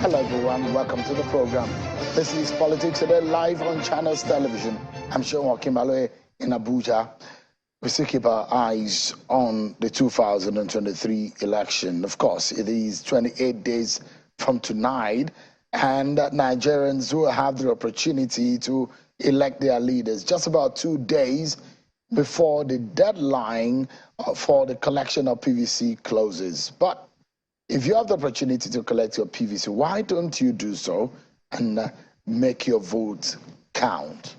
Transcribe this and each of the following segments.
Hello everyone, welcome to the program. This is Politics Today live on Channels Television. I'm Sean Kimbalwe in Abuja. We still keep our eyes on the 2023 election. Of course, it is 28 days from tonight, and Nigerians will have the opportunity to elect their leaders just about 2 days before the deadline for the collection of PVC closes. But if you have the opportunity to collect your PVC, why don't you do so and make your vote count?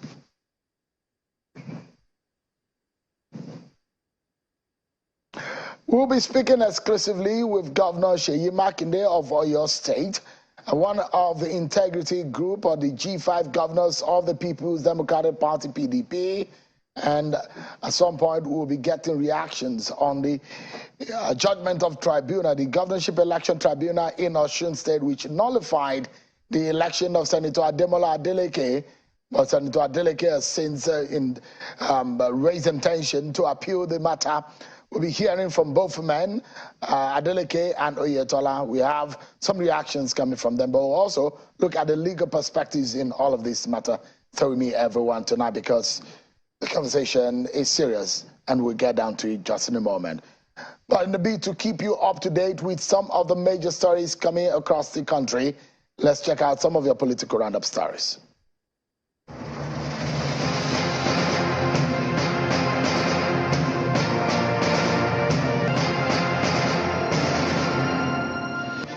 We'll be speaking exclusively with Governor Seyi Makinde of Oyo State, one of the integrity group or the G5 governors of the People's Democratic Party, PDP. And at some point, we'll be getting reactions on the judgment of Tribunal, the Governorship Election Tribunal in Osun State, which nullified the election of Senator Adeleke. But Senator Adeleke has since raised intention to appeal the matter. We'll be hearing from both men, Adeleke and Oyetola. We have some reactions coming from them, but we'll also look at the legal perspectives in all of this matter. Throw me everyone tonight, because the conversation is serious, and we'll get down to it just in a moment. But in the bid to keep you up to date with some of the major stories coming across the country, let's check out some of your political roundup stories.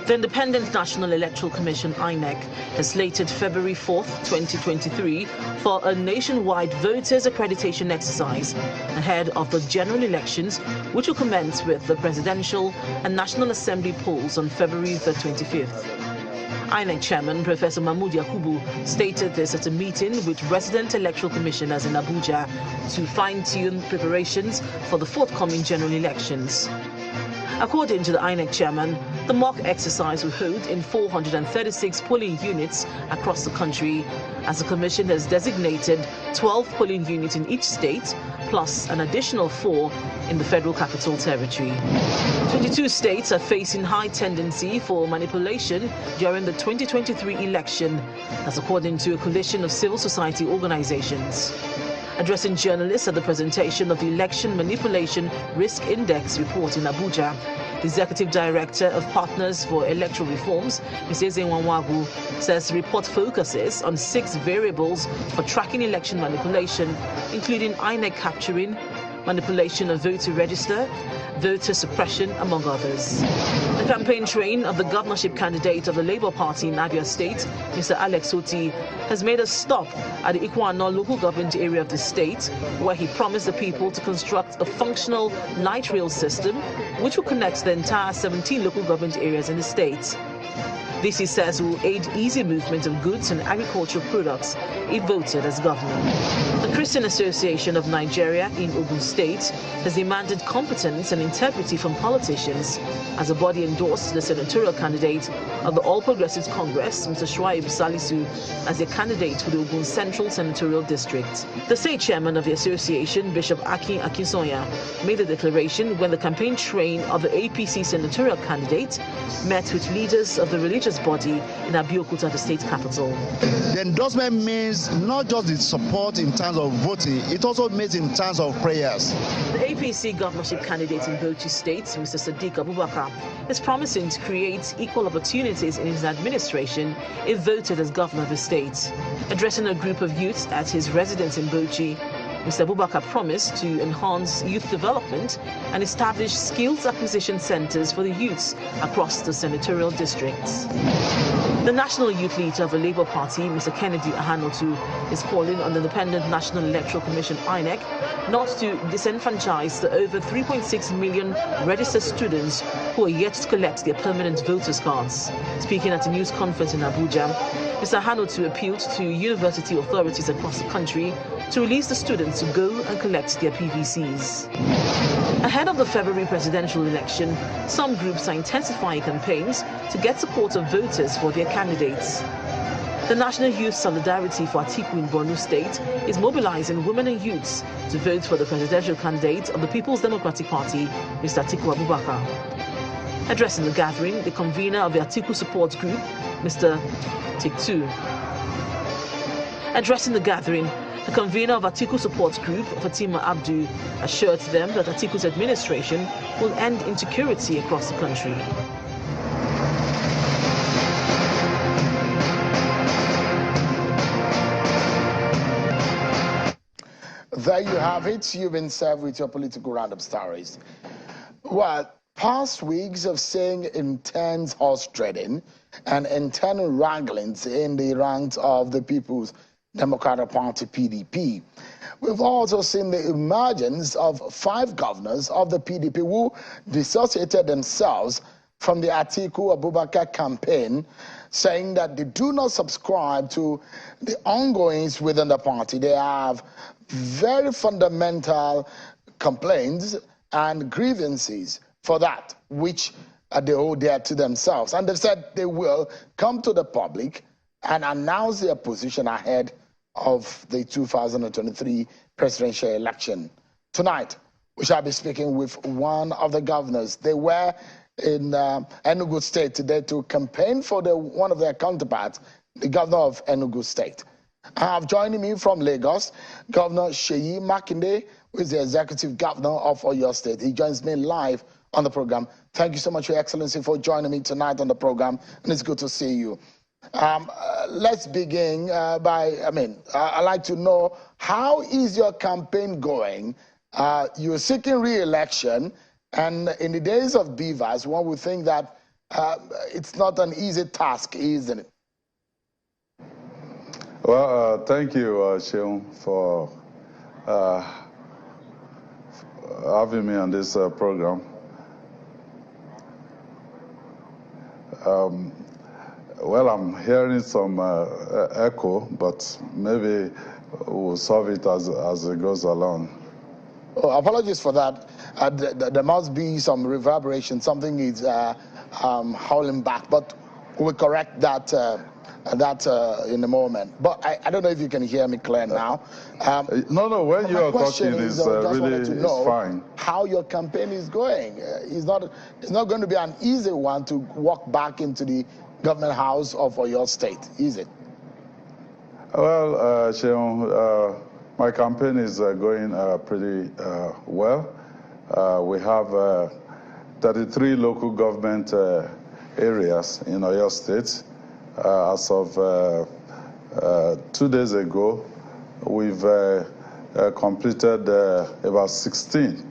The Independent National Electoral Commission, INEC, has slated February 4th, 2023 for a nationwide voters accreditation exercise ahead of the general elections, which will commence with the presidential and National Assembly polls on February the 25th. INEC Chairman Professor Mahmood Yakubu stated this at a meeting with resident electoral commissioners in Abuja to fine-tune preparations for the forthcoming general elections. According to the INEC chairman, the mock exercise will hold in 436 polling units across the country, as the commission has designated 12 polling units in each state, plus an additional 4 in the Federal Capital Territory. 22 states are facing high tendency for manipulation during the 2023 election, that's according to a coalition of civil society organizations. Addressing journalists at the presentation of the Election Manipulation Risk Index report in Abuja, the Executive Director of Partners for Electoral Reforms, Ms. Ezenwanwagu, says the report focuses on 6 variables for tracking election manipulation, including INEC capturing, manipulation of voter register, voter suppression, among others. The campaign train of the governorship candidate of the Labour Party in Abia State, Mr. Alex Oti, has made a stop at the Ikwano local government area of the state, where he promised the people to construct a functional light rail system which will connect the entire 17 local government areas in the state. This, he says, will aid easy movement of goods and agricultural products if voted as governor. The Christian Association of Nigeria in Ogun State has demanded competence and integrity from politicians as the body endorsed the senatorial candidate of the All Progressives Congress, Mr. Shuaib Salisu, as their candidate for the Ogun Central Senatorial District. The state chairman of the association, Bishop Akin Akinsoya, made the declaration when the campaign train of the APC senatorial candidate met with leaders of the religious body in Abeokuta, the state capital. The endorsement means not just the support in terms of voting, it also means in terms of prayers. The APC governorship candidate in Bauchi State, Mr. Sadiq Abubakar, is promising to create equal opportunities in his administration if voted as governor of the state. Addressing a group of youths at his residence in Bauchi, Mr. Abubakar promised to enhance youth development and establish skills acquisition centers for the youths across the senatorial districts. The national youth leader of the Labour Party, Mr. Kennedy Ahanotu, is calling on the Independent National Electoral Commission, INEC, not to disenfranchise the over 3.6 million registered students who are yet to collect their permanent voters' cards. Speaking at a news conference in Abuja, Mr. Ahanotu appealed to university authorities across the country to release the students to go and collect their PVCs. Ahead of the February presidential election, some groups are intensifying campaigns to get support of voters for their candidates. The National Youth Solidarity for Atiku in Borno State is mobilizing women and youths to vote for the presidential candidate of the People's Democratic Party, Mr. Atiku Abubakar. Addressing the gathering, the convener of the Atiku support group, Mr. Tiktu. Addressing the gathering, the convener of Atiku support group, Fatima Abdu, assured them that Atiku's administration will end insecurity across the country. There you have it. You've been served with your political roundup stories. Well, past weeks of seeing intense horse trading and internal wranglings in the ranks of the People's Democratic Party, PDP. We've also seen the emergence of 5 governors of the PDP who dissociated themselves from the Atiku Abubakar campaign, saying that they do not subscribe to the ongoings within the party. They have very fundamental complaints and grievances for that, which they hold dear to themselves. And they've said they will come to the public and announce their position ahead of the 2023 presidential election. Tonight, we shall be speaking with one of the governors. They were in Enugu State today to campaign for one of their counterparts, the governor of Enugu State. I have joining me from Lagos, Governor Seyi Makinde, who is the executive governor of Oyo State. He joins me live on the program. Thank you so much, Your Excellency, for joining me tonight on the program, and it's good to see you. Let's begin I'd like to know, how is your campaign going? You're seeking re-election, and in the days of beavers, one would think that it's not an easy task, isn't it? Well, thank you, Sheung, for having me on this program. Well, I'm hearing some echo, but maybe we'll solve it as it goes along. Oh, apologies for that. There must be some reverberation. Something is howling back, but we'll correct that in a moment. But I don't know if you can hear me clear now. No, when you're talking is really it's fine. How your campaign is going? It's not going to be an easy one to walk back into the government house of Oyo State, is it? Well, Sheung, my campaign is going pretty well. We have 33 local government areas in Oyo State. As of 2 days ago, we've completed about 16,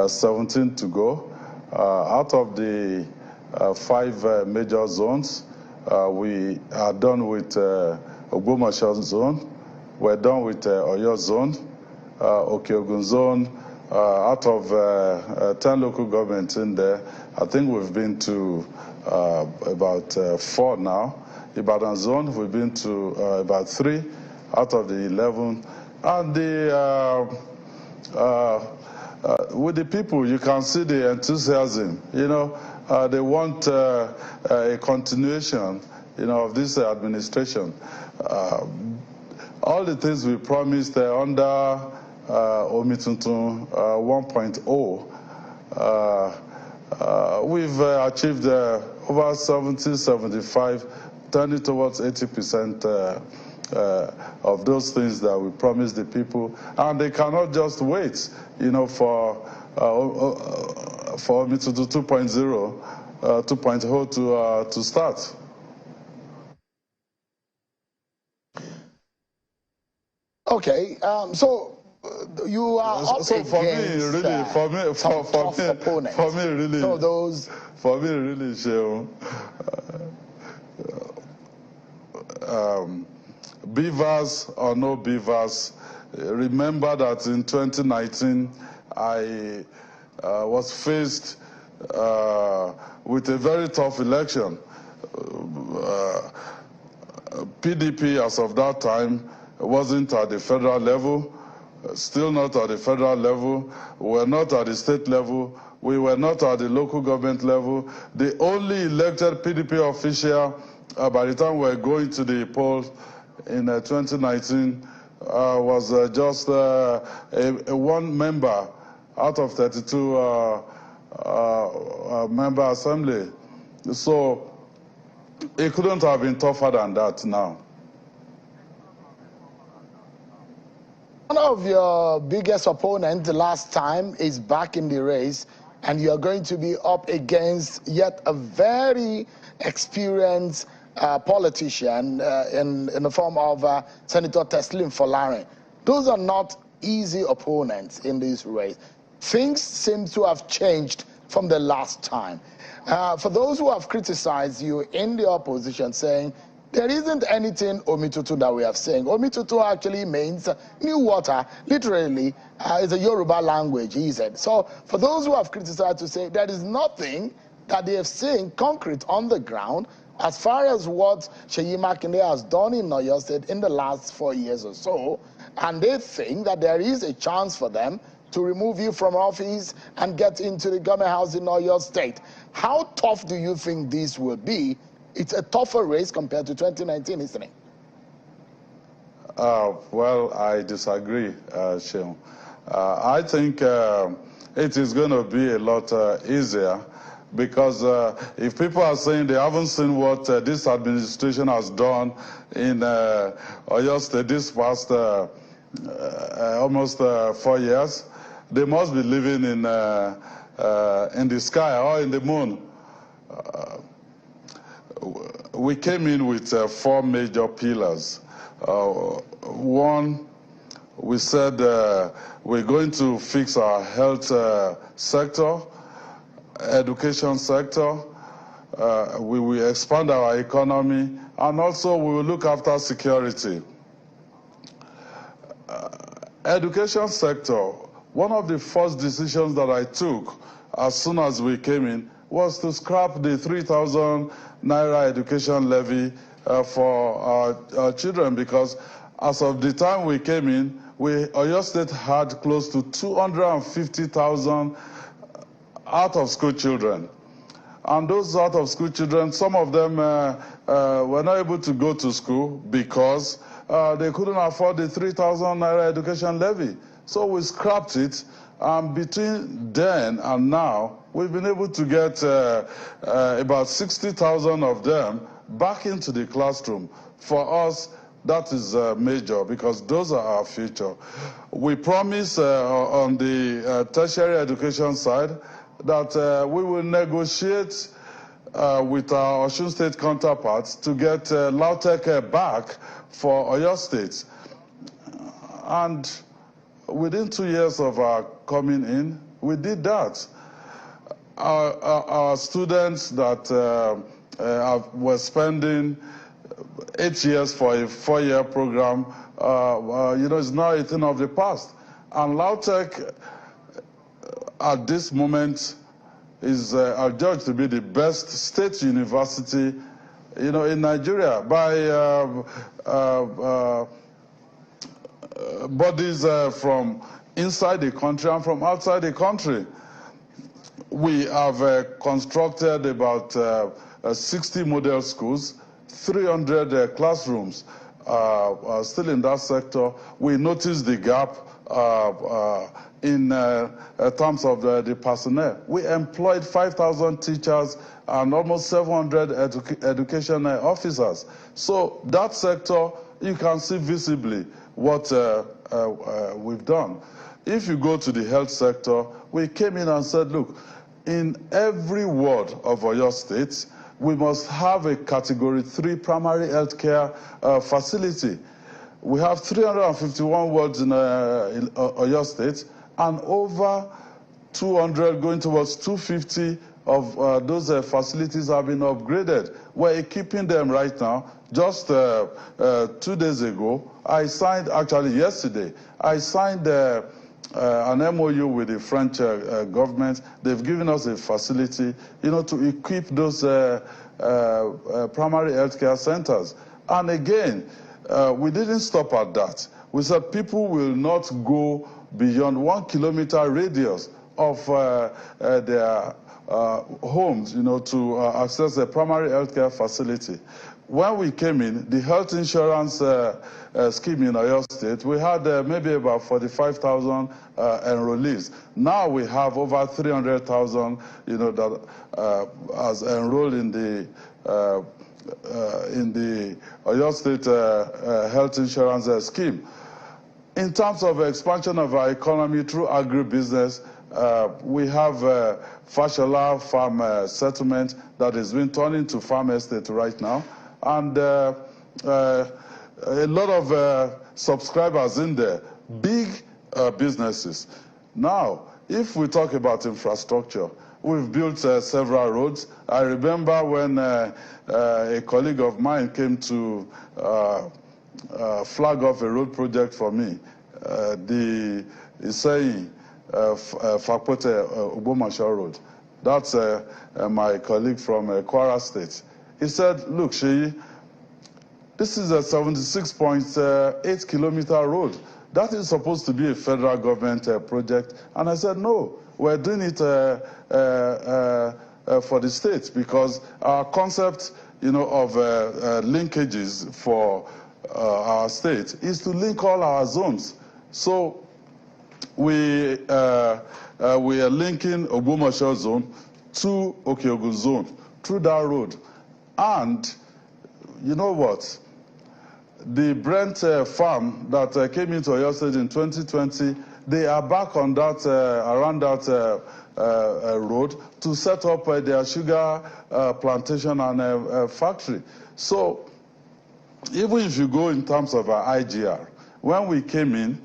17 to go. Out of the 5 major zones, we are done with Ogbomoso zone, we're done with Oyo zone, Okeogun zone. Out of 10 local governments in there, I think we've been to about 4 now. Ibadan zone, we've been to about 3 out of the 11. And with the people, you can see the enthusiasm. You know, they want a continuation, you know, of this administration. All the things we promised under Omituntun 1.0, we've achieved over 70, 75, turning towards 80% of those things that we promised the people, and they cannot just wait, you know, for me to do 2.0 to start. Okay, so you are up so for me, against really, for me, really, Sheung, beavers or no beavers, remember that in 2019 I was faced with a very tough election. PDP as of that time wasn't at the federal level, still not at the federal level, we were not at the state level, we were not at the local government level. The only elected PDP official by the time we were going to the polls in 2019 was just one member out of 32 member assembly. So it couldn't have been tougher than that now. One of your biggest opponents the last time is back in the race, and you're going to be up against yet a very experienced politician in the form of Senator Teslim Folarin. Those are not easy opponents in this race. Things seem to have changed from the last time. For those who have criticized you in the opposition, saying there isn't anything Omitutu that we have saying. Omitutu actually means new water, literally, is a Yoruba language, he said. So for those who have criticized to say there is nothing that they have seen concrete on the ground as far as what Seyi Makinde has done in Oyo State in the last 4 years or so, and they think that there is a chance for them to remove you from office and get into the government house in Oyo State. How tough do you think this will be? It's a tougher race compared to 2019, isn't it? Well, I disagree, Sheon. I think it is going to be a lot easier, because if people are saying they haven't seen what this administration has done in Oyo State this past almost 4 years, they must be living in the sky or in the moon. We came in with 4 major pillars. One, we said we're going to fix our health sector, education sector, we will expand our economy, and also we will look after security. Education sector, one of the first decisions that I took as soon as we came in was to scrap the 3,000 Naira education levy for our children, because as of the time we came in, Oyo State had close to 250,000 out-of-school children. And those out-of-school children, some of them were not able to go to school because they couldn't afford the 3,000 Naira education levy. So we scrapped it, and between then and now, we've been able to get about 60,000 of them back into the classroom. For us, that is major, because those are our future. We promise on the tertiary education side that we will negotiate with our Osun State counterparts to get LAUTECH back for Oyo State. And within 2 years of our coming in, we did that. Our students that were spending 8 years for a 4-year program, is now a thing of the past. And LAUTECH, at this moment, is adjudged to be the best state university, in Nigeria by bodies from inside the country and from outside the country. We have constructed about 60 model schools, 300 classrooms. Still in that sector, we noticed the gap in terms of the personnel. We employed 5,000 teachers and almost 700 education officers. So that sector, you can see visibly what we've done. If you go to the health sector, we came in and said, look, in every ward of Oyo State, we must have a Category 3 primary health care facility. We have 351 wards in Oyo State, and over 200, going towards 250 of those facilities have been upgraded. We're equipping them right now. Just 2 days ago, actually yesterday, I signed an MOU with the French government. They've given us a facility, to equip those primary healthcare centers. And again, we didn't stop at that. We said people will not go beyond 1 kilometer radius of their homes, to access a primary healthcare facility. When we came in, the health insurance scheme in Oyo State, we had maybe about 45,000 enrollees. Now we have over 300,000, that has enrolled in the Oyo State health insurance scheme. In terms of expansion of our economy through agribusiness, we have Fashola Farm Settlement that is being turned into farm estate right now. And a lot of subscribers in there, big businesses. Now, if we talk about infrastructure, we've built several roads. I remember when a colleague of mine came to flag off a road project for me. He's saying Fakpote Ogbomoso Road. That's my colleague from Kwara State. He said, look, Sheyi, this is a 76.8 kilometer road. That is supposed to be a federal government project. And I said, no, we're doing it for the state, because our concept, of linkages for our state is to link all our zones. So we are linking Ogbomoso zone to Okeogun zone through that road. And you know what? The Brent farm that came into Oyo State in 2020, they are back on that, around that road to set up their sugar plantation and factory. So even if you go in terms of our IGR, when we came in,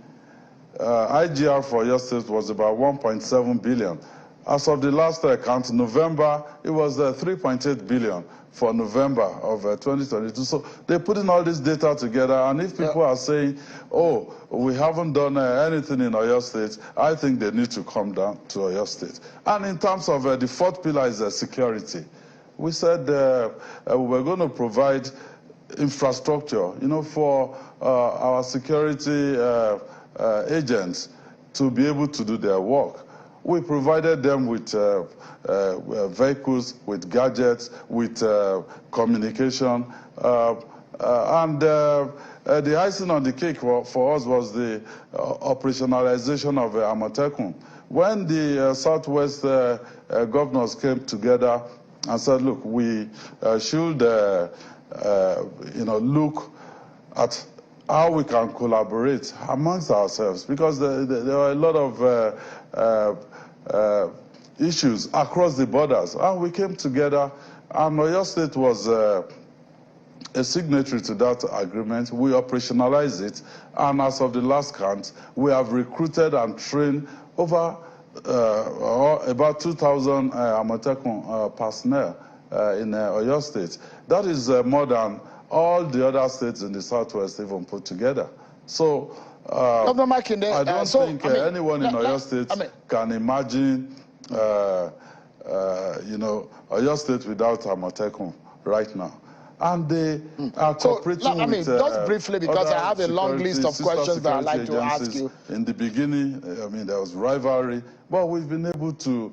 IGR for Oyo State was about 1.7 billion. As of the last count, November, it was 3.8 billion for November of 2022. So they're putting all this data together, and if people are saying, oh, we haven't done anything in Oyo State, I think they need to come down to Oyo State. And in terms of the fourth pillar is security. We said we're going to provide infrastructure, for our security agents to be able to do their work. We provided them with vehicles, with gadgets, with communication. And the icing on the cake for us was the operationalization of Amotekun. When the Southwest governors came together and said, look, we should look at how we can collaborate amongst ourselves, because there are a lot of issues across the borders. And we came together, and Oyo State was a signatory to that agreement. We operationalized it, and as of the last count, we have recruited and trained over about 2,000 Amotekun personnel in Oyo State. That is more than all the other states in the Southwest even put together. So I don't think anyone in Oyo State can imagine, Oyo State without Amotekun right now. And they are cooperating with just briefly, because I have a long list of questions that I'd like to ask you. In the beginning, there was rivalry, but we've been able to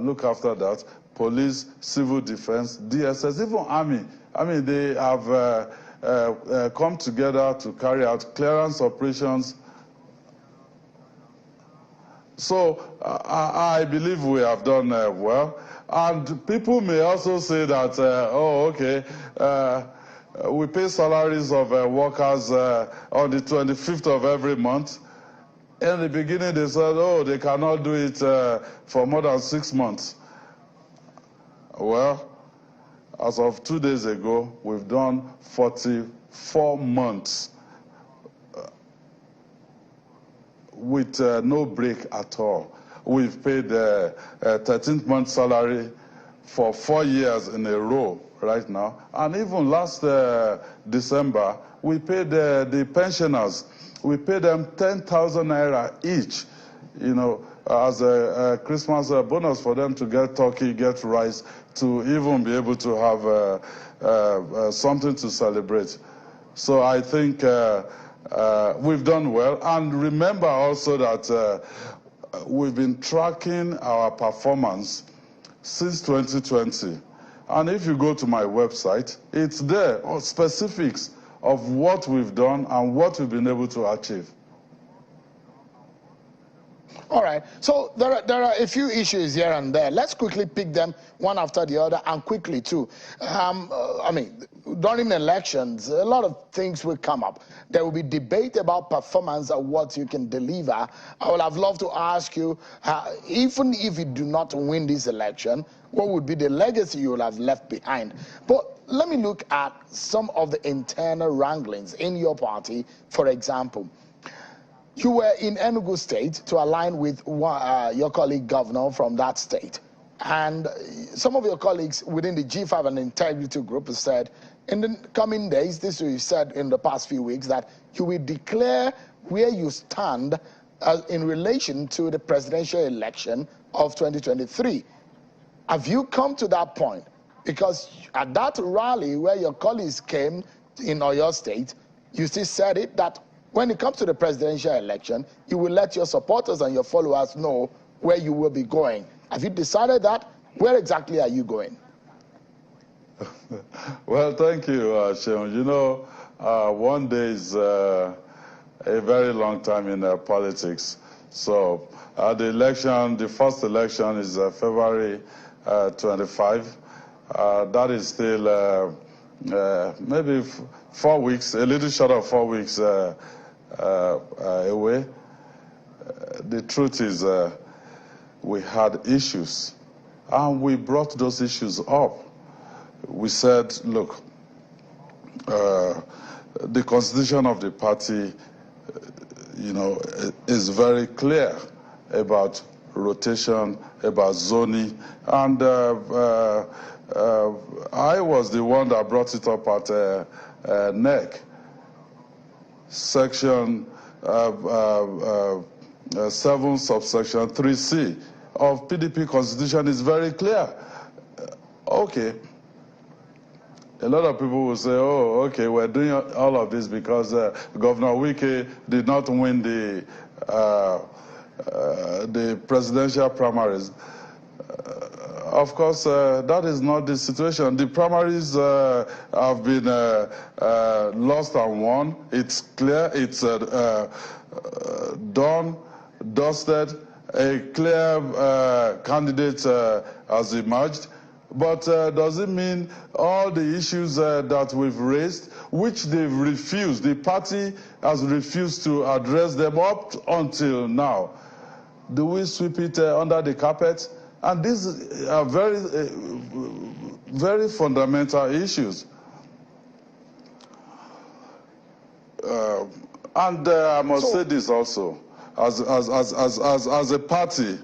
look after that. Police, civil defense, DSS, even army. They have come together to carry out clearance operations. So I believe we have done well. And people may also say that, we pay salaries of workers on the 25th of every month. In the beginning, they said, they cannot do it for more than 6 months. Well, as of 2 days ago, we've done 44 months with no break at all. We've paid 13th month salary for 4 years in a row right now. And even last December, we paid the pensioners, we paid them 10,000 naira each, as a Christmas bonus for them to get turkey, get rice, to even be able to have something to celebrate. So I think we've done well. And remember also that we've been tracking our performance since 2020. And if you go to my website, it's there, all specifics of what we've done and what we've been able to achieve. All right, so there are a few issues here and there. Let's quickly pick them one after the other, and quickly too. I mean, during elections, a lot of things will come up. There will be debate about performance and what you can deliver. I would have loved to ask you, even if you do not win this election, what would be the legacy you will have left behind? But let me look at some of the internal wranglings in your party, for example. You were in Enugu State to align with your colleague governor from that state. And some of your colleagues within the G5 and Integrity Group have said, in the coming days, this we've said in the past few weeks, that you will declare where you stand in relation to the presidential election of 2023. Have you come to that point? Because at that rally where your colleagues came in Oyo State, you still said it, that when it comes to the presidential election, you will let your supporters and your followers know where you will be going. Have you decided that? Where exactly are you going? Well, thank you, Sean. You know, one day is a very long time in politics. So the election, the first election is February 25. That is still maybe 4 weeks, a little short of 4 weeks away. The truth is we had issues, and we brought those issues up. We said, look, the constitution of the party, you know, is very clear about rotation, about zoning, and I was the one that brought it up at NEC. Section 7 subsection 3C of PDP constitution is very clear. Okay. A lot of people will say, oh, okay, we're doing all of this because Governor Wike did not win the presidential primaries. Of course, that is not the situation. The primaries have been lost and won. It's clear, it's done, dusted. A clear candidate has emerged. But does it mean all the issues that we've raised, which they've refused, the party has refused to address them up until now, do we sweep it under the carpet? And these are very, very fundamental issues. And I must say this also, as a party,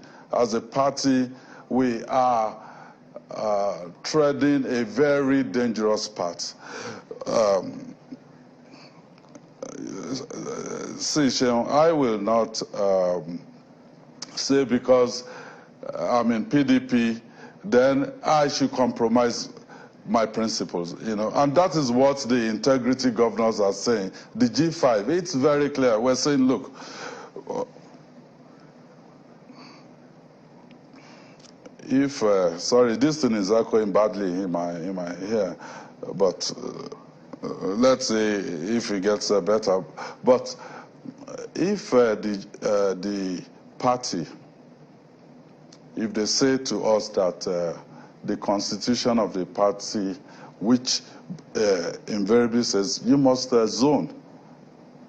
we are treading a very dangerous path. See, Sean, I will not say because I'm in PDP, then I should compromise my principles, you know. And that is what the integrity governors are saying. The G5, it's very clear. We're saying, look, if sorry, this thing is echoing badly in my ear, but let's see if it gets better. But if the party, if they say to us that the constitution of the party, which invariably says you must zone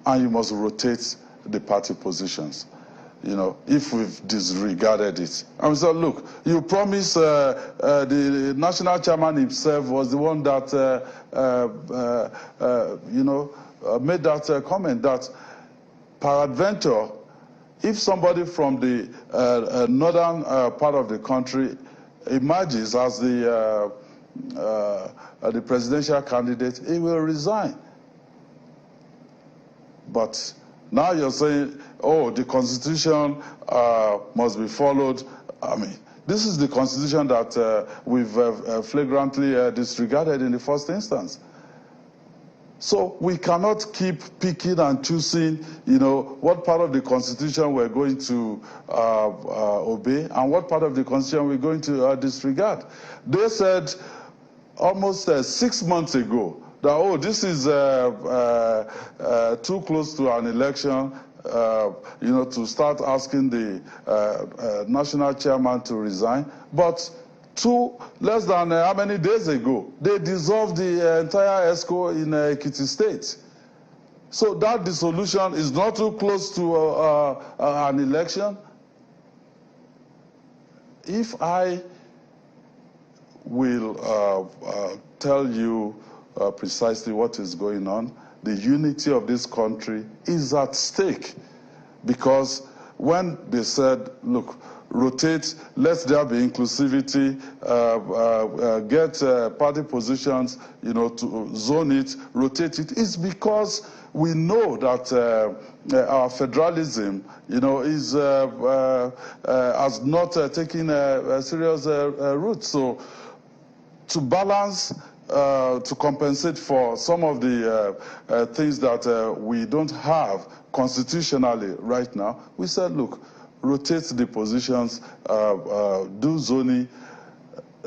and you must rotate the party positions, you know, if we've disregarded it. And we said, look, you promised the national chairman himself was the one that, you know, made that comment that peradventure, if somebody from the northern part of the country emerges as the presidential candidate, he will resign. But now you're saying, oh, the constitution must be followed. I mean, this is the constitution that we've flagrantly disregarded in the first instance. So we cannot keep picking and choosing, you know, what part of the Constitution we're going to obey and what part of the Constitution we're going to disregard. They said almost 6 months ago that, oh, this is too close to an election, you know, to start asking the national chairman to resign. But less than how many days ago, they dissolved the entire ESCO in Ekiti State. So that dissolution is not too close to an election. If I will tell you precisely what is going on, the unity of this country is at stake. Because when they said, look, rotate, let there be inclusivity, get party positions, you know, to zone it, rotate it, it's because we know that our federalism, you know, is has not taken a serious root. So to balance, to compensate for some of the things that we don't have constitutionally right now, we said, look, rotate the positions, do zoning.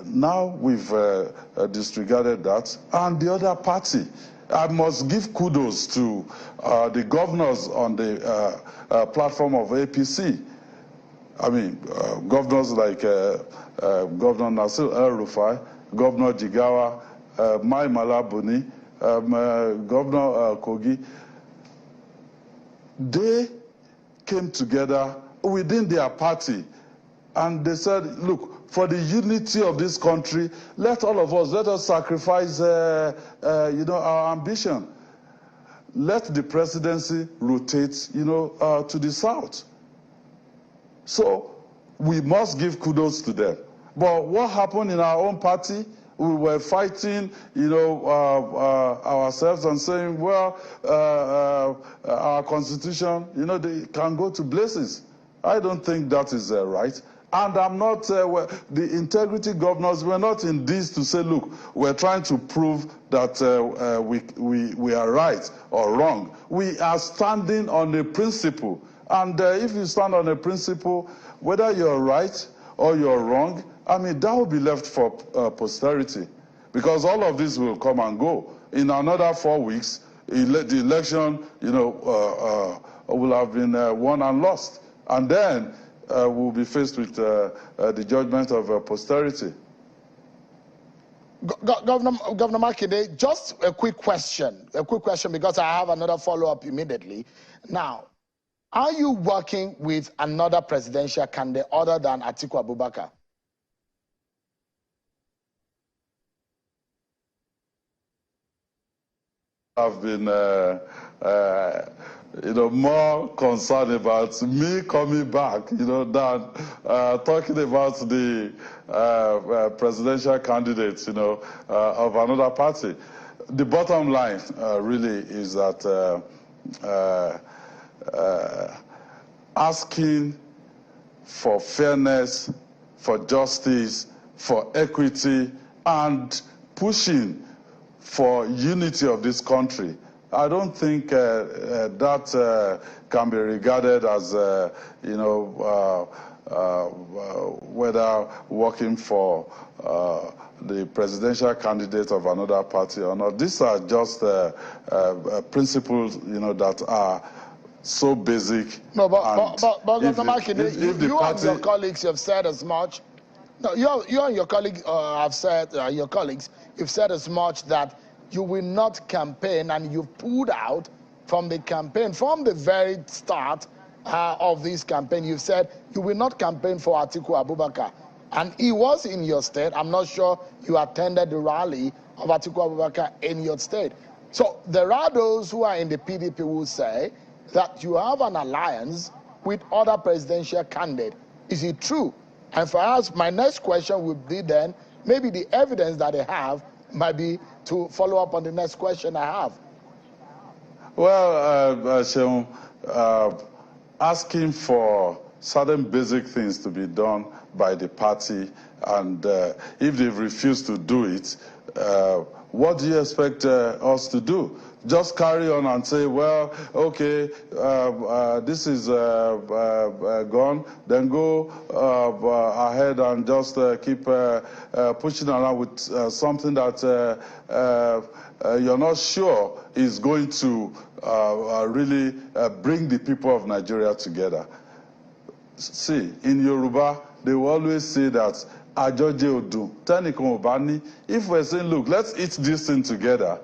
Now we've disregarded that. And the other party, I must give kudos to the governors on the platform of APC. I mean, governors like Governor Nasir El-Rufai, Governor Jigawa, Mai Mala Buni, Governor Kogi. They came together within their party and they said, look, for the unity of this country, let us sacrifice you know, our ambition. Let the presidency rotate, you know, to the south. So we must give kudos to them. But what happened in our own party? We were fighting, you know, ourselves and saying, well, our constitution, you know, they can go to blazes. I don't think that is right. And I'm not, the integrity governors, we're not in this to say, look, we're trying to prove that we are right or wrong. We are standing on a principle. And if you stand on a principle, whether you're right or you're wrong, I mean, that will be left for posterity. Because all of this will come and go. In another 4 weeks, the election, you know, will have been won and lost. And then we'll be faced with the judgment of posterity. Governor Makinde, just a quick question because I have another follow-up immediately. Now, are you working with another presidential candidate other than Atiku Abubakar? I've been you know, more concerned about me coming back, you know, than talking about the presidential candidates, you know, of another party. The bottom line really is that asking for fairness, for justice, for equity, and pushing for unity of this country, I don't think that can be regarded as, you know, whether working for the presidential candidate of another party or not. These are just principles, you know, that are so basic. No, but Dr. Makinde, you and your colleagues have said as much. No, you and your colleagues have said, your colleagues, you've said as much that you will not campaign, and you've pulled out from the campaign from the very start of this campaign. You've said you will not campaign for Atiku Abubakar, and he was in your state. I'm not sure you attended the rally of Atiku Abubakar in your state. So there are those who are in the PDP who say that you have an alliance with other presidential candidates. Is it true? And for us, my next question would be then, maybe the evidence that they have might be to follow up on the next question I have. Well, Seun, asking for certain basic things to be done by the party, and if they've refused to do it, What do you expect us to do? Just carry on and say, well, okay, this is gone, then go ahead and just keep pushing around with something that you're not sure is going to really bring the people of Nigeria together. See, in Yoruba, they will always say that Ajoje Odu, Tenikan Obani. If we're saying, look, let's eat this thing together,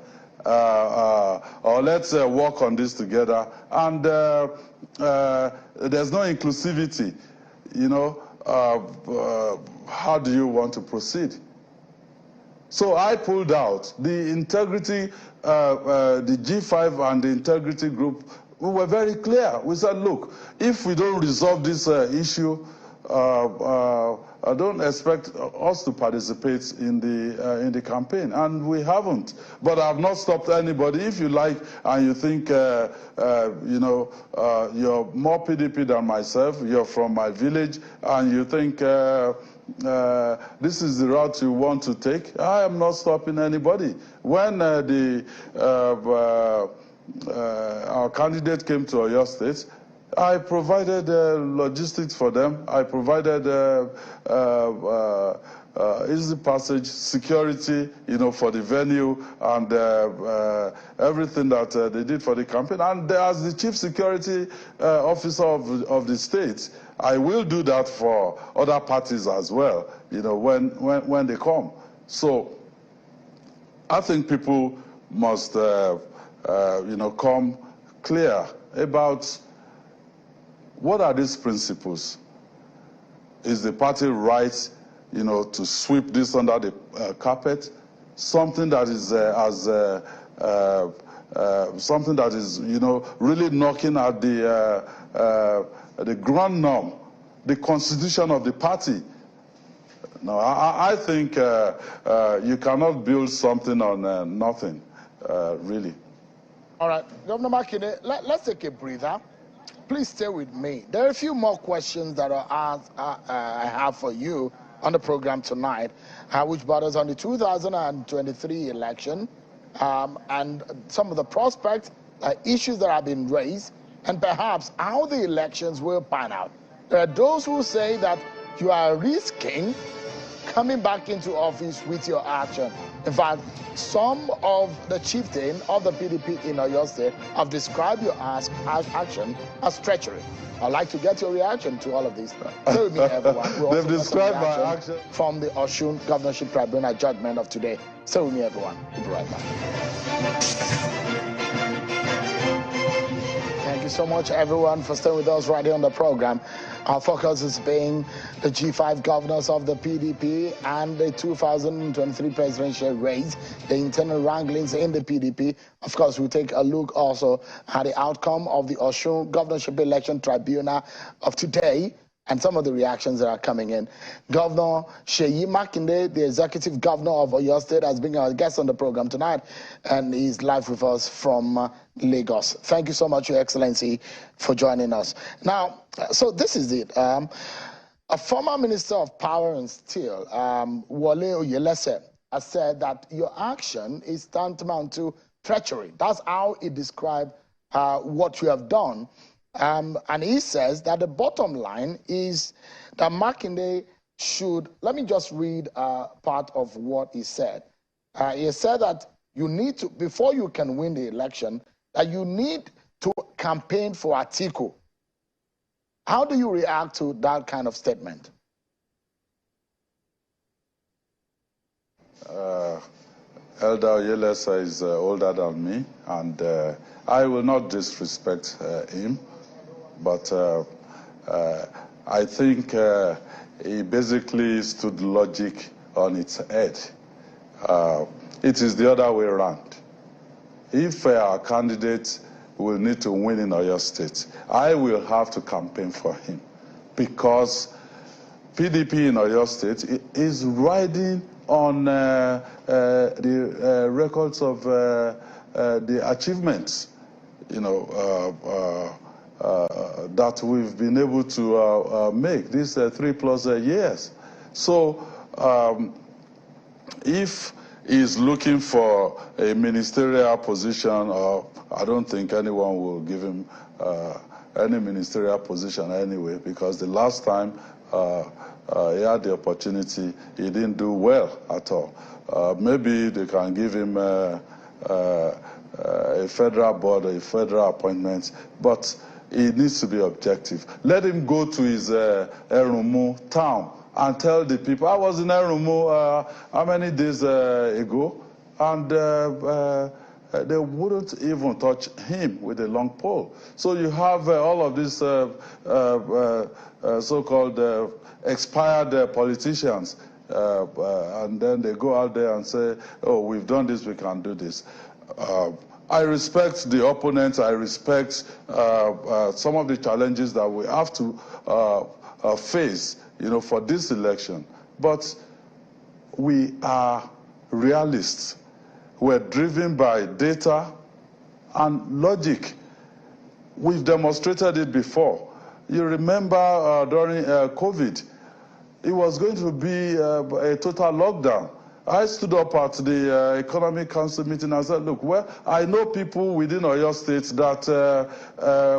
or let's work on this together, and there's no inclusivity, you know, how do you want to proceed? So I pulled out. The integrity, the G5 and the integrity group, we were very clear. We said, look, if we don't resolve this issue, I don't expect us to participate in the campaign, and we haven't. But I've not stopped anybody. If you like, and you think, you know, you're more PDP than myself, you're from my village, and you think this is the route you want to take, I am not stopping anybody. When our candidate came to Oyo State, I provided logistics for them. I provided easy passage, security, you know, for the venue, and everything that they did for the campaign. And as the chief security officer of the state, I will do that for other parties as well, you know, when they come. So I think people must, you know, come clear about what are these principles. Is the party right, you know, to sweep this under the carpet? Something that is something that is, you know, really knocking at the ground norm, the constitution of the party. No, I think you cannot build something on nothing, really. All right, Governor Makinde, let's take a breather. Please stay with me. There are a few more questions that I have for you on the program tonight, which borders on the 2023 election and some of the prospects, issues that have been raised, and perhaps how the elections will pan out. There are those who say that you are risking coming back into office with your action. In fact, some of the chieftain of the PDP in Oyo State have described your action as treachery. I'd like to get your reaction to all of this. Stay with me, everyone. They've described my action from the Osun Governorship Tribunal judgment of today. Stay with me, everyone. We'll be right back. Thank you so much, everyone, for staying with us right here on the program. Our focus is being the G5 governors of the PDP and the 2023 presidential race, the internal wranglings in the PDP. Of course, we'll take a look also at the outcome of the Osun Governorship Election Tribunal of today and some of the reactions that are coming in. Governor Seyi Makinde, the executive governor of Oyo State, has been our guest on the program tonight, and he's live with us from Lagos. Thank you so much, Your Excellency, for joining us. Now, so this is it. A former Minister of Power and Steel, Wole Oyelese, has said that your action is tantamount to treachery. That's how he described what you have done. And he says that the bottom line is that Makinde should, let me just read part of what he said. He said that you need to, before you can win the election, that you need to campaign for Atiku. How do you react to that kind of statement? Elder Oyelese is older than me, and I will not disrespect him. But I think he basically stood logic on its head. It is the other way around. If our candidate will need to win in Oyo State, I will have to campaign for him, because PDP in Oyo State is riding on the records of the achievements, you know, that we've been able to make these 3+ years. So if is looking for a ministerial position, or I don't think anyone will give him any ministerial position anyway, because the last time he had the opportunity, he didn't do well at all. Maybe they can give him a federal board or a federal appointment, but he needs to be objective. Let him go to his Erumu town and tell the people. I was in Erumu how many days ago, and they wouldn't even touch him with a long pole. So you have all of these so-called expired politicians, and then they go out there and say, oh, we've done this, we can do this. I respect the opponents. I respect some of the challenges that we have to face, for this election. But we are realists. We're driven by data and logic. We've demonstrated it before. You remember during COVID, it was going to be a total lockdown. I stood up at the Economic Council meeting and said, look, well, I know people within Oyo State that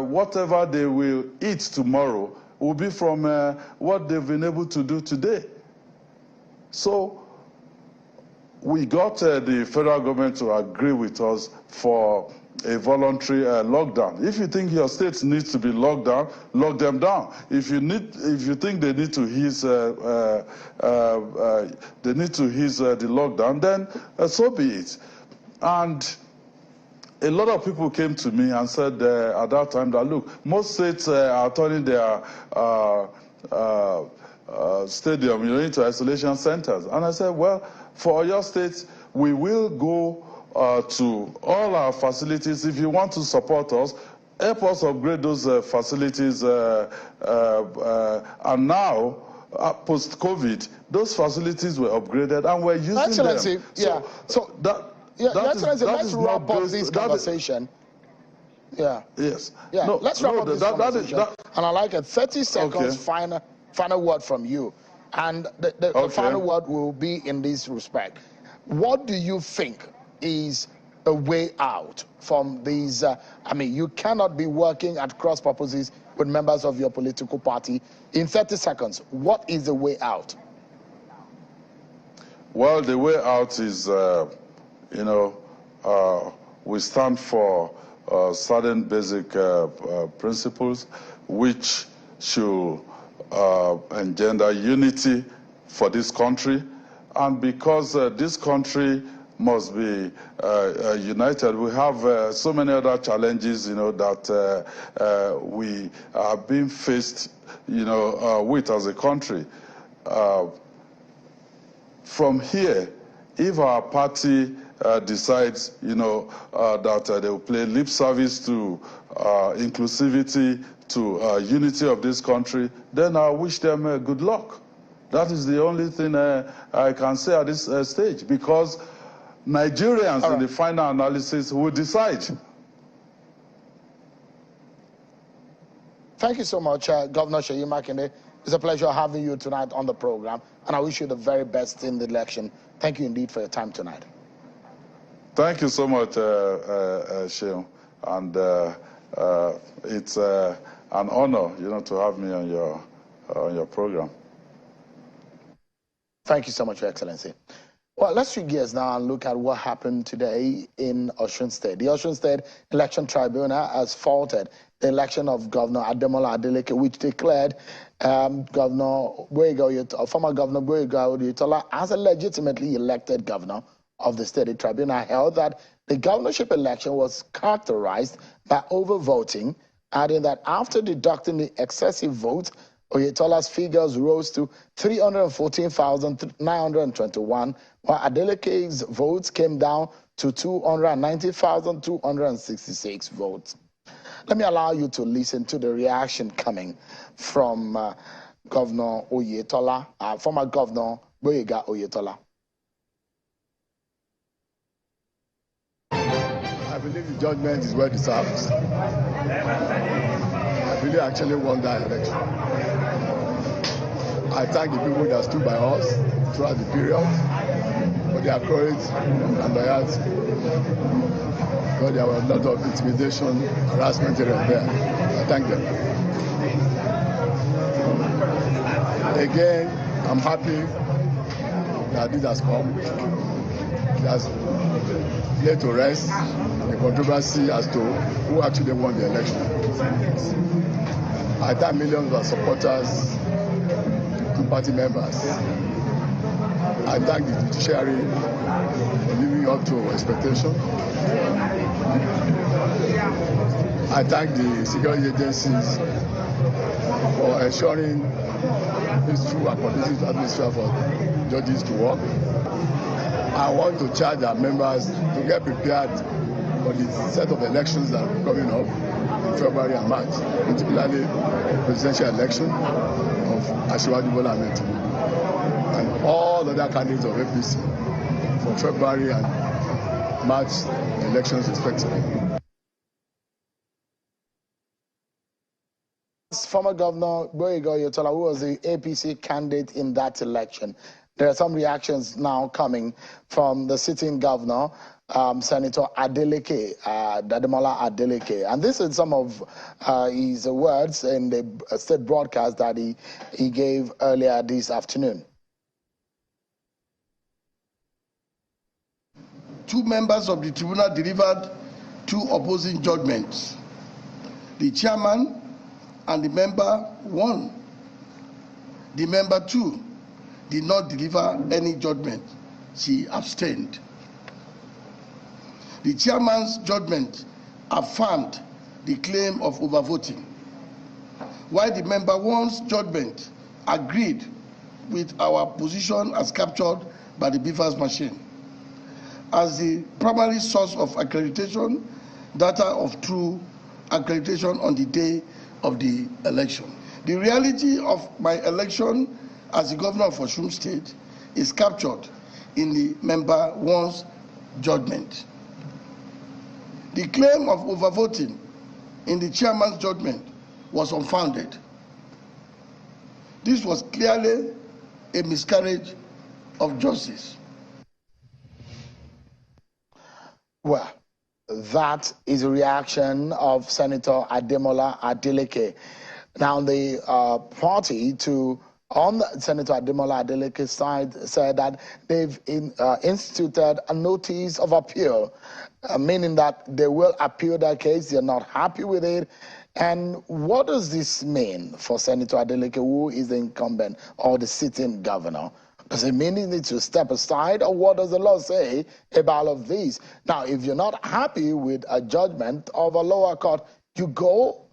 whatever they will eat tomorrow will be from what they've been able to do today. So we got the federal government to agree with us for a voluntary lockdown. If you think your state needs to be locked down, lock them down. If you think they need to ease the lockdown, then so be it. And a lot of people came to me and said at that time that, look, most states are turning their stadium into isolation centers. And I said, well, for your states, we will go to all our facilities. If you want to support us, help us upgrade those facilities. And now, post-COVID, those facilities were upgraded and we're using Excellency, them. yeah. So Excellency, let's wrap up this conversation. Yeah. Yes. Yeah. No, let's wrap up this conversation. And I'd like a 30 seconds final word from you. And the final word will be in this respect. What do you think is a way out from these? You cannot be working at cross purposes with members of your political party. In 30 seconds, what is the way out? Well, the way out is, we stand for certain basic principles which should engender unity for this country. And because this country must be united, we have so many other challenges, that we are being faced, with as a country. From here, if our party decides, that they will play lip service to inclusivity, to unity of this country, then I wish them good luck. That is the only thing I can say at this stage, because Nigerians in the final analysis will decide. Thank you so much, Governor Seyi Makinde. It's a pleasure having you tonight on the program, and I wish you the very best in the election. Thank you indeed for your time tonight. Thank you so much, Sheil, and it's an honor, to have me on your program. Thank you so much, Your Excellency. Well, let's switch gears now and look at what happened today in Osun State. The Osun State Election Tribunal has faulted the election of Governor Adeleke, which declared former Governor Boyega Oyetola as a legitimately elected governor of the state. The tribunal held that the governorship election was characterized by overvoting, adding that after deducting the excessive votes, Oyetola's figures rose to 314,921, while Adeleke's votes came down to 290,266 votes. Let me allow you to listen to the reaction coming from Governor Oyetola, former Governor Boyega Oyetola. I believe the judgment is well deserved. I believe I actually won that election. I thank the people that stood by us throughout the period. for their courage and loyalty. Because there was a lot of intimidation, harassment there. I thank them. Again, I'm happy that this has come. It has led to rest the controversy as to who actually won the election. I thank millions of supporters and party members. I thank the judiciary for living up to expectation. I thank the security agencies for ensuring peaceful and conducive atmosphere for judges to work. I want to charge our members to get prepared for the set of elections that are coming up in February and March, particularly the presidential election of Asiwaju Bola Ahmed Tinubu and all other candidates of APC for February and March elections respectively. Former Governor Boyega Oyetola, who was the APC candidate in that election. There are some reactions now coming from the sitting governor, Senator Adeleke, Dademola Adeleke. And this is some of his words in the state broadcast that he gave earlier this afternoon. Two members of the tribunal delivered two opposing judgments. The chairman and the member 1. The member 2 did not deliver any judgment. She abstained. The chairman's judgment affirmed the claim of overvoting, while the member 1's judgment agreed with our position as captured by the beavers machine. As the primary source of accreditation, data of true accreditation on the day of the election. The reality of my election as the governor of Osun State is captured in the member 1's judgment. The claim of overvoting in the chairman's judgment was unfounded. This was clearly a miscarriage of justice. Well, that is a reaction of Senator Dademola Adeleke. Now, the party on Senator Dademola Adeleke's side said that they've instituted a notice of appeal, meaning that they will appeal their case. They're not happy with it. And what does this mean for Senator Adeleke, who is the incumbent or the sitting governor? Does it mean he needs to step aside, or what does the law say about all of these? Now, if you're not happy with a judgment of a lower court, you go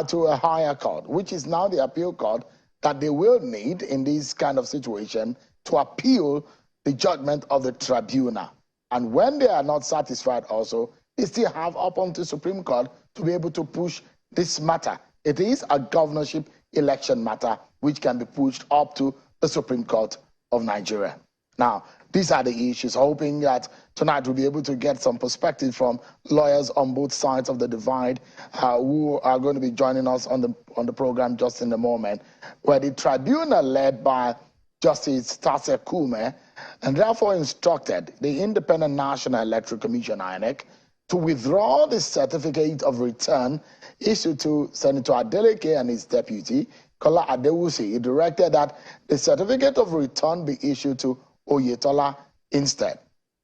to a higher court, which is now the appeal court that they will need in this kind of situation to appeal the judgment of the tribunal. And when they are not satisfied also, they still have up until Supreme Court to be able to push this matter. It is a governorship election matter which can be pushed up to the Supreme Court of Nigeria. Now, these are the issues, hoping that tonight we'll be able to get some perspective from lawyers on both sides of the divide who are going to be joining us on the program just in a moment, where the tribunal led by Justice Tase Kume and therefore instructed the Independent National Electoral Commission, INEC, to withdraw the certificate of return issued to Senator Adeleke and his deputy, Kola Adewusi. He directed that the certificate of return be issued to Oyetola instead.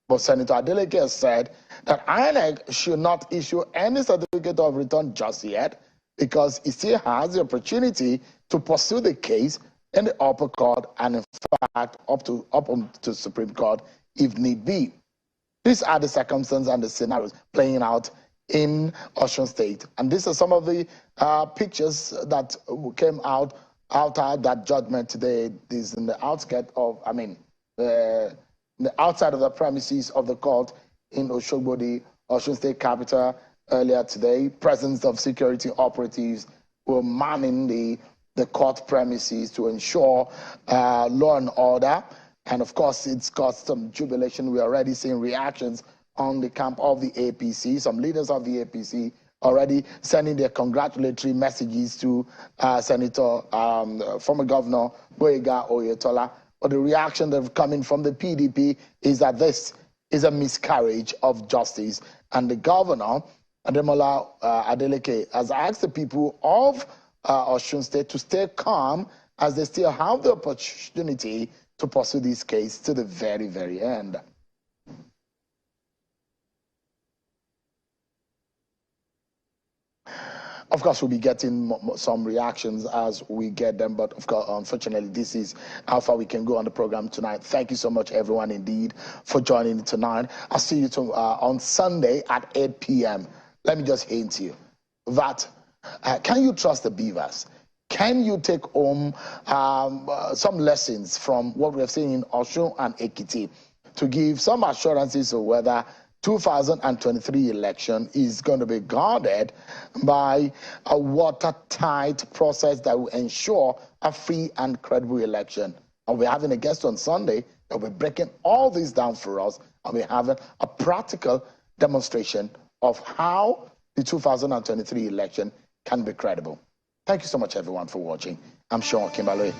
But Senator Adeleke has said that INEC should not issue any certificate of return just yet because it still has the opportunity to pursue the case in the upper court and in fact up to Supreme Court if need be. These are the circumstances and the scenarios playing out in Osun State. And these are some of the pictures that came out after that judgment today. This is in the outskirts of, the outside of the premises of the court in Oshogbo, the Osun State capital, earlier today. Presence of security operatives were manning the court premises to ensure law and order. And of course, it's caused some jubilation. We're already seeing reactions on the camp of the APC. Some leaders of the APC already sending their congratulatory messages to Senator, former Governor Boyega Oyetola, but the reaction that's coming from the PDP is that this is a miscarriage of justice. And the governor, Adeleke, has asked the people of Osun State to stay calm as they still have the opportunity to pursue this case to the very, very end. Of course, we'll be getting some reactions as we get them, but of course, unfortunately, this is how far we can go on the program tonight. Thank you so much, everyone, indeed, for joining tonight. I'll see you on Sunday at 8 p.m. Let me just hint you that can you trust the beavers? Can you take home some lessons from what we have seen in Osun and Ekiti to give some assurances of whether 2023 election is going to be guarded by a watertight process that will ensure a free and credible election? And we're having a guest on Sunday that will be breaking all this down for us, and we're having a practical demonstration of how the 2023 election can be credible. Thank you so much, everyone, for watching. I'm Sean Kimberley.